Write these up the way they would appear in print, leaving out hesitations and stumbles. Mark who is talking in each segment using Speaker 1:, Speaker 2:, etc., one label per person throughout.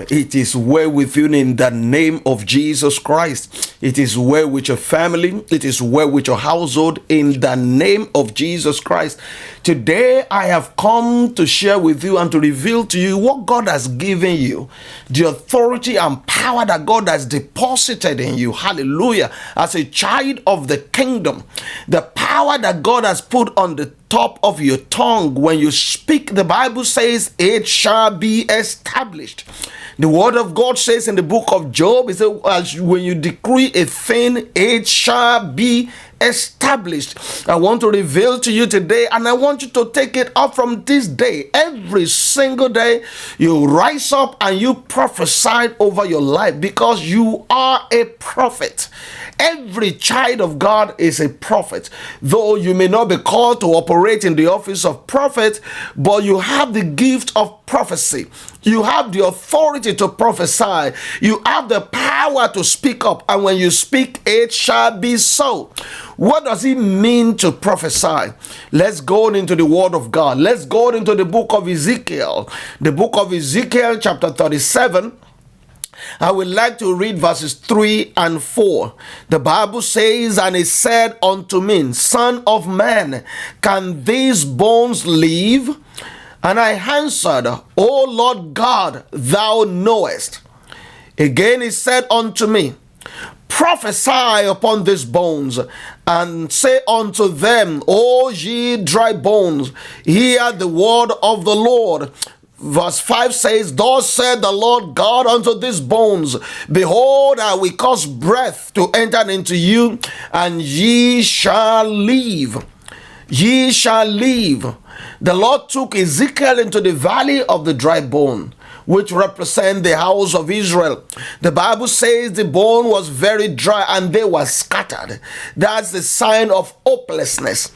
Speaker 1: God. It is well with you in the name of Jesus Christ. It is well with your family. It is well with your household in the name of Jesus Christ. Today, I have come to share with you and to reveal to you what God has given you, the authority and power that God has deposited in you. Hallelujah. As a child of the kingdom, the power that God has put on the top of your tongue when you speak, the Bible says it shall be established. The word of God says in the book of Job, it says, when you decree a thing, it shall be established. I want to reveal to you today, and I want you to take it up from this day. Every single day, you rise up and you prophesy over your life because you are a prophet. Every child of God is a prophet. Though you may not be called to operate in the office of prophet, but you have the gift of prophecy. You have the authority to prophesy. You have the power to speak up. And when you speak, it shall be so. What does it mean to prophesy? Let's go into the word of God. Let's go into the book of Ezekiel. The book of Ezekiel, chapter 37. I would like to read verses 3 and 4. The Bible says, and he said unto me, Son of man, can these bones live? And I answered, O Lord God, thou knowest. Again he said unto me, prophesy upon these bones, and say unto them, O ye dry bones, hear the word of the Lord. Verse 5 says, thus said the Lord God unto these bones, behold, I will cause breath to enter into you, and ye shall live. Ye shall live. The Lord took Ezekiel into the valley of the dry bone, which represent the house of Israel. The Bible says the bone was very dry and they were scattered. That's the sign of hopelessness.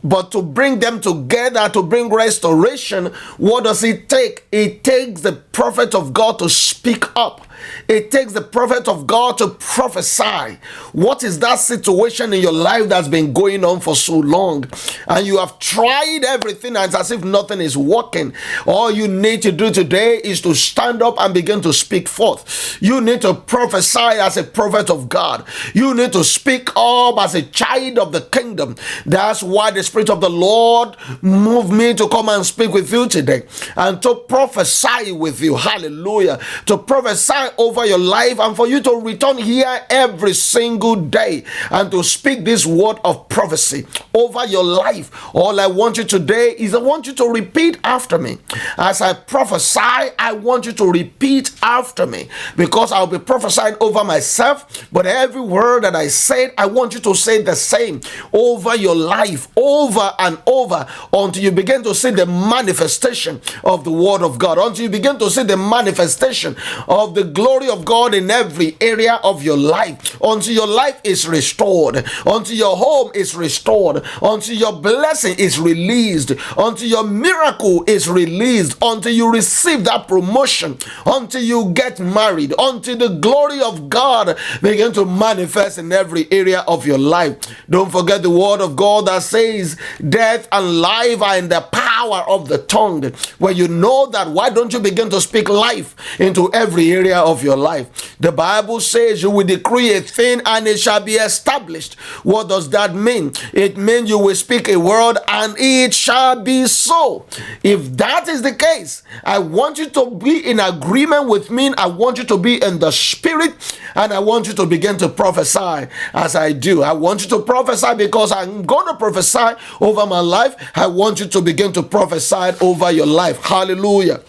Speaker 1: But to bring them together, to bring restoration, what does it take? It takes the prophet of God to speak up. It takes the prophet of God to prophesy. What is that situation in your life that's been going on for so long? And you have tried everything and it's as if nothing is working. All you need to do today is to stand up and begin to speak forth. You need to prophesy as a prophet of God. You need to speak up as a child of the kingdom. That's why the Spirit of the Lord moved me to come and speak with you today and to prophesy with you. Hallelujah. To prophesy over your life and for you to return here every single day and to speak this word of prophecy over your life. All I want you today is I want you to repeat after me. As I prophesy, I want you to repeat after me because I'll be prophesying over myself, but every word that I said, I want you to say the same over your life, over and over, until you begin to see the manifestation of the word of God, until you begin to see the manifestation of the glory of God in every area of your life, until your life is restored, until your home is restored, until your blessing is released, until your miracle is released, until you receive that promotion, until you get married, until the glory of God begin to manifest in every area of your life. Don't forget the word of God that says death and life are in the power of the tongue. When you know that, why don't you begin to speak life into every area of your life? The Bible says you will decree a thing and it shall be established. What does that mean? It means you will speak a word and it shall be so. If that is the case, I want you to be in agreement with me. I want you to be in the spirit and I want you to begin to prophesy as I do. I want you to prophesy because I'm going to prophesy over my life. I want you to begin to prophesy over your life. Hallelujah.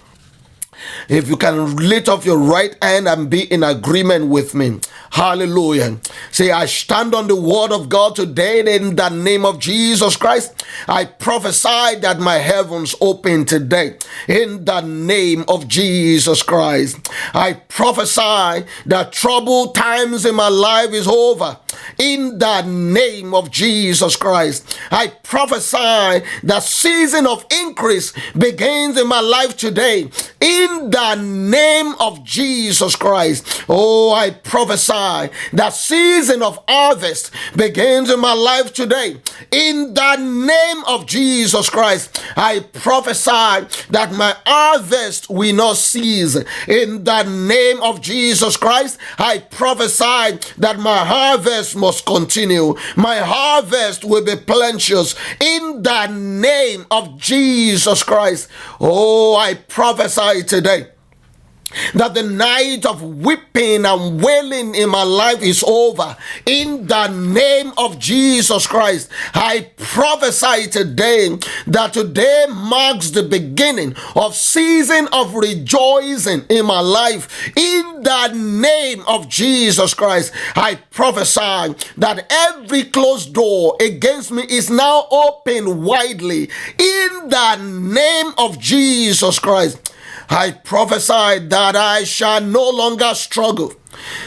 Speaker 1: If you can lift up your right hand and be in agreement with me. Hallelujah. Say, I stand on the word of God today in the name of Jesus Christ. I prophesy that my heavens open today in the name of Jesus Christ. I prophesy that troubled times in my life is over in the name of Jesus Christ. I prophesy that season of increase begins in my life today in the name of Jesus Christ. Oh, I prophesy prophesy that season of harvest begins in my life today. In the name of Jesus Christ, I prophesy that my harvest will not cease. In the name of Jesus Christ, I prophesy that my harvest must continue. My harvest will be plenteous. In the name of Jesus Christ, oh, I prophesy today that the night of weeping and wailing in my life is over. In the name of Jesus Christ, I prophesy today that today marks the beginning of season of rejoicing in my life. In the name of Jesus Christ, I prophesy that every closed door against me is now open widely. In the name of Jesus Christ, I prophesy that I shall no longer struggle.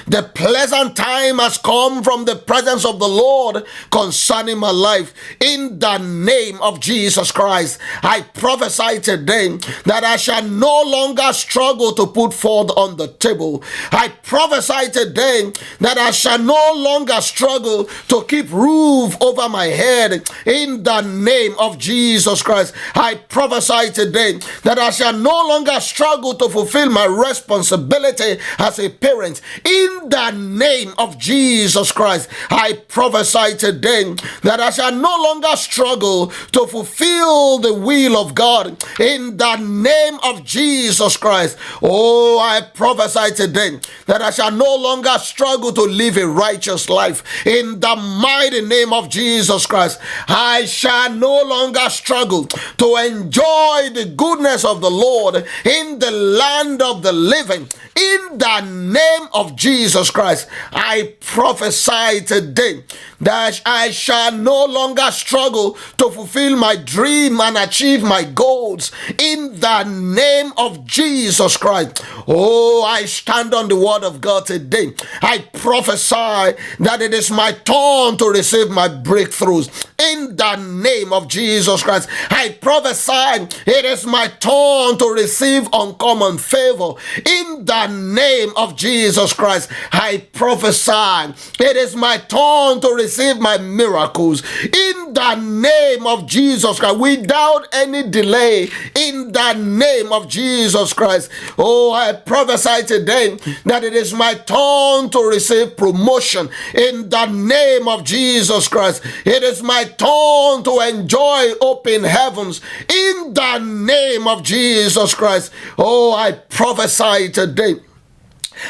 Speaker 1: The pleasant time has come from the presence of the Lord concerning my life. In the name of Jesus Christ, I prophesy today that I shall no longer struggle to put food on the table. I prophesy today that I shall no longer struggle to keep roof over my head. In the name of Jesus Christ, I prophesy today that I shall no longer struggle to fulfill my responsibility as a parent. In the name of Jesus Christ, I prophesy today that I shall no longer struggle to fulfill the will of God. In the name of Jesus Christ, oh, I prophesy today that I shall no longer struggle to live a righteous life. In the mighty name of Jesus Christ, I shall no longer struggle to enjoy the goodness of the Lord in the land of the living. In the name of Jesus Christ, I prophesy today that I shall no longer struggle to fulfill my dream and achieve my goals. In the name of Jesus Christ, oh, I stand on the word of God today. I prophesy that it is my turn to receive my breakthroughs. In the name of Jesus Christ, I prophesy it is my turn to receive uncommon favor. In the name of Jesus Christ, I prophesy it is my turn to receive my miracles. In the name of Jesus Christ, without any delay. In the name of Jesus Christ, oh, I prophesy today that it is my turn to receive promotion. In the name of Jesus Christ, it is my turn to enjoy open heavens. In the name of Jesus Christ, oh, I prophesy today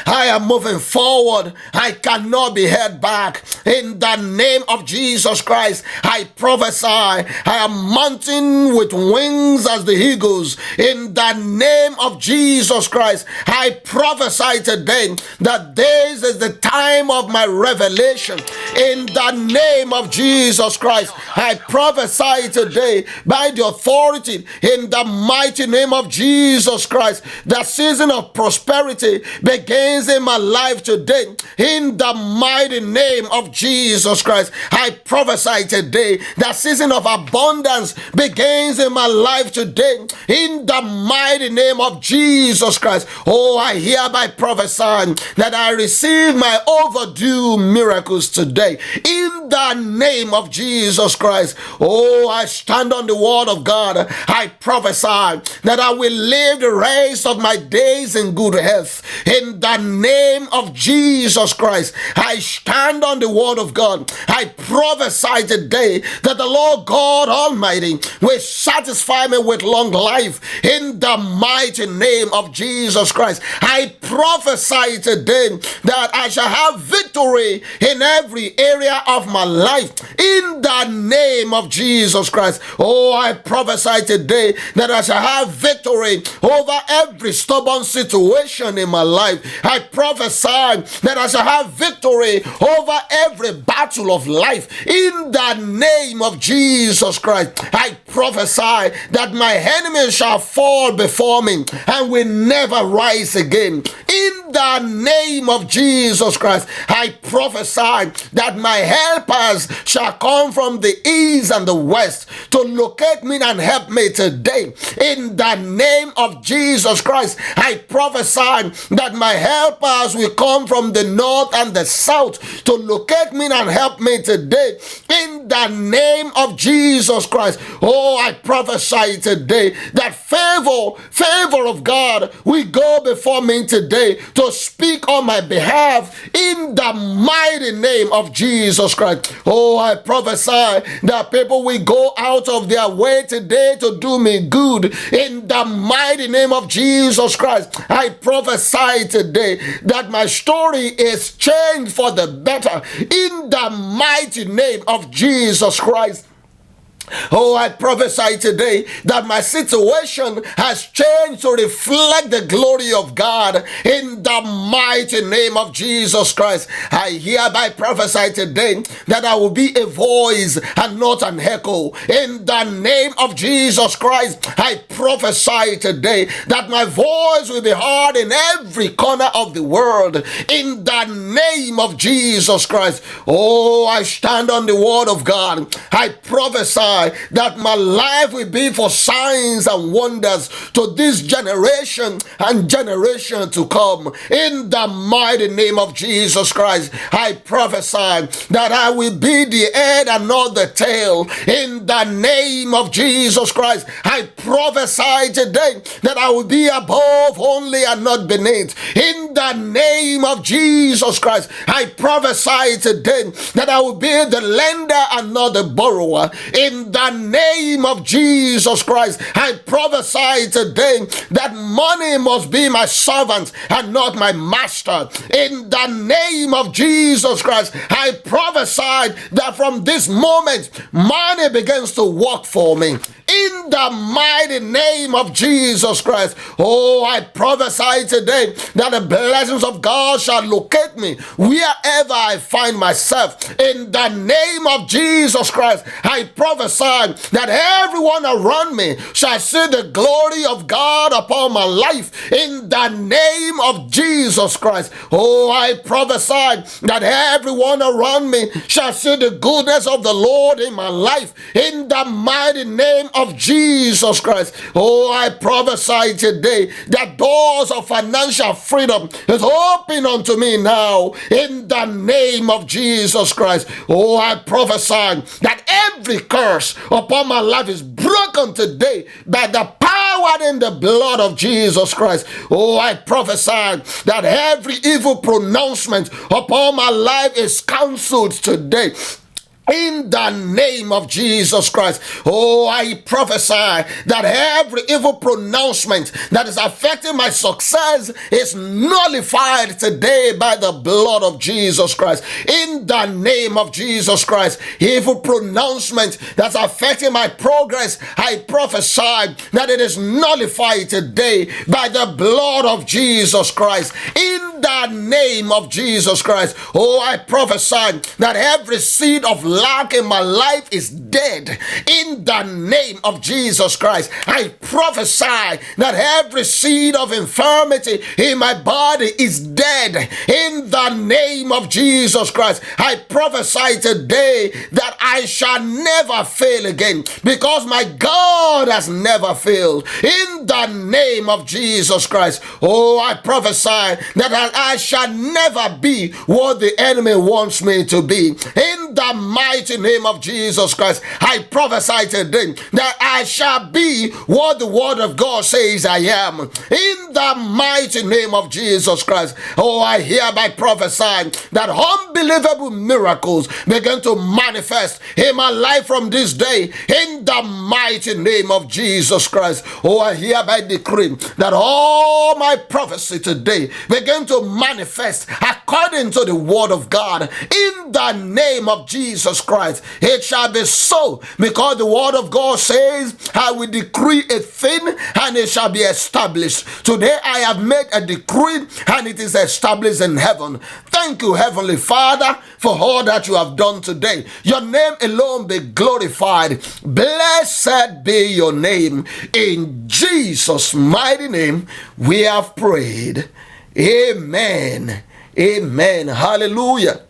Speaker 1: I am moving forward. I cannot be held back. In the name of Jesus Christ, I prophesy I am mounting with wings as the eagles. In the name of Jesus Christ, I prophesy today that this is the time of my revelation. In the name of Jesus Christ, I prophesy today by the authority in the mighty name of Jesus Christ, the season of prosperity begins in my life today. In the mighty name of Jesus Christ, I prophesy today that season of abundance begins in my life today. In the mighty name of Jesus Christ, oh, I hereby prophesy that I receive my overdue miracles today. In the name of Jesus Christ, oh, I stand on the word of God. I prophesy that I will live the rest of my days in good health. In the name of Jesus Christ, I stand on the word of God. I prophesy today that the Lord God Almighty will satisfy me with long life. In the mighty name of Jesus Christ, I prophesy today that I shall have victory in every area of my life. In the name of Jesus Christ, oh, I prophesy today that I shall have victory over every stubborn situation in my life. I prophesy that I shall have victory over every battle of life. In the name of Jesus Christ, I prophesy that my enemies shall fall before me and will never rise again. In the name of Jesus Christ, I prophesy that my helpers shall come from the east and the west to locate me and help me today. In the name of Jesus Christ, I prophesy that my helpers will come from the north and the south to locate me and help me today. In the name of Jesus Christ. Oh, I prophesy today that favor of God will go before me today to speak on my behalf in the mighty name of Jesus Christ. Oh, I prophesy that people will go out of their way today to do me good in the mighty name of Jesus Christ. I prophesy today that my story is changed for the better in the mighty name of Jesus Christ. Oh, I prophesy today that my situation has changed to reflect the glory of God in the mighty name of Jesus Christ. I hereby prophesy today that I will be a voice and not an echo. In the name of Jesus Christ, I prophesy today that my voice will be heard in every corner of the world. In the name of Jesus Christ. Oh, I stand on the word of God. I prophesy that my life will be for signs and wonders to this generation and generation to come. In the mighty name of Jesus Christ, I prophesy that I will be the head and not the tail. In the name of Jesus Christ, I prophesy today that I will be above only and not beneath. In the name of Jesus Christ, I prophesy today that I will be the lender and not the borrower. In the name of Jesus Christ, I prophesy today that money must be my servant and not my master. In the name of Jesus Christ, I prophesy that from this moment, money begins to work for me. In the mighty name of Jesus Christ. Oh, I prophesy today that the blessings of God shall locate me wherever I find myself. In the name of Jesus Christ, I prophesy that everyone around me shall see the glory of God upon my life. In the name of Jesus Christ. Oh, I prophesy that everyone around me shall see the goodness of the Lord in my life. In the mighty name of Jesus Christ. Oh, I prophesy today that doors of financial freedom is open unto me now in the name of Jesus Christ. Oh, I prophesy that every curse upon my life is broken today by the power in the blood of Jesus Christ. Oh, I prophesy that every evil pronouncement upon my life is cancelled today. In the name of Jesus Christ. Oh, I prophesy that every evil pronouncement that is affecting my success is nullified today by the blood of Jesus Christ. In the name of Jesus Christ. Evil pronouncement that's affecting my progress, I prophesy that it is nullified today by the blood of Jesus Christ. In the name of Jesus Christ. Oh, I prophesy that every seed of lack in my life is dead. In the name of Jesus Christ, I prophesy that every seed of infirmity in my body is dead. In the name of Jesus Christ, I prophesy today that I shall never fail again because my God has never failed. In the name of Jesus Christ, oh, I prophesy that I shall never be what the enemy wants me to be. In the mighty name of Jesus Christ, I prophesy today that I shall be what the word of God says I am. In the mighty name of Jesus Christ, oh, I hereby prophesy that unbelievable miracles begin to manifest in my life from this day. In the mighty name of Jesus Christ, oh, I hereby decree that all my prophecy today begin to manifest according to the word of God. In the name of Jesus Christ, it shall be so, because the word of God says, I will decree a thing and it shall be established. Today I have made a decree and it is established in heaven. Thank you, Heavenly Father, for all that you have done today. Your name alone be glorified. Blessed be your name. In Jesus' mighty name we have prayed. Amen. Amen. Hallelujah.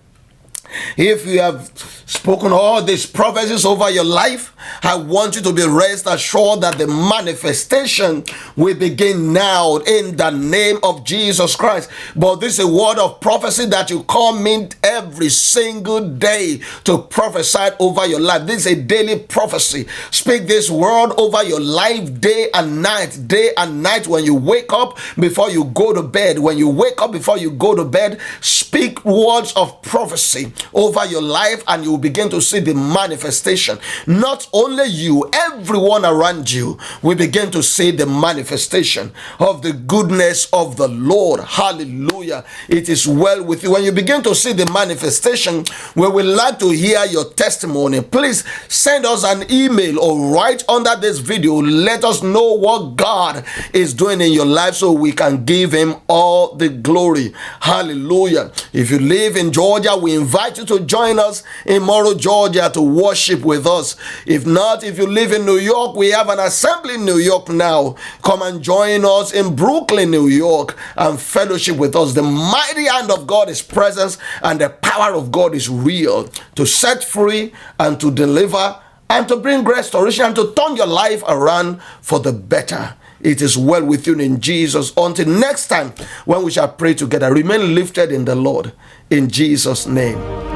Speaker 1: If you have spoken all these prophecies over your life, I want you to be rest assured that the manifestation will begin now in the name of Jesus Christ. But this is a word of prophecy that you come in every single day to prophesy over your life. This is a daily prophecy. Speak this word over your life day and night when you wake up, before you go to bed. When you wake up, before you go to bed, speak words of prophecy over your life, and you will begin to see the manifestation. Not only you, everyone around you will begin to see the manifestation of the goodness of the Lord. Hallelujah. It is well with you. When you begin to see the manifestation, we would like to hear your testimony. Please send us an email or write under this video. Let us know what God is doing in your life so we can give him all the glory. Hallelujah. If you live in Georgia, we invite you to join us in Morrow, Georgia, to worship with us. If not, if you live in New York, we have an assembly in New York now. Come and join us in Brooklyn, New York, and fellowship with us. The mighty hand of God is present, and the power of God is real to set free and to deliver and to bring restoration and to turn your life around for the better. It is well with you in Jesus. Until next time, when we shall pray together, remain lifted in the Lord. In Jesus' name.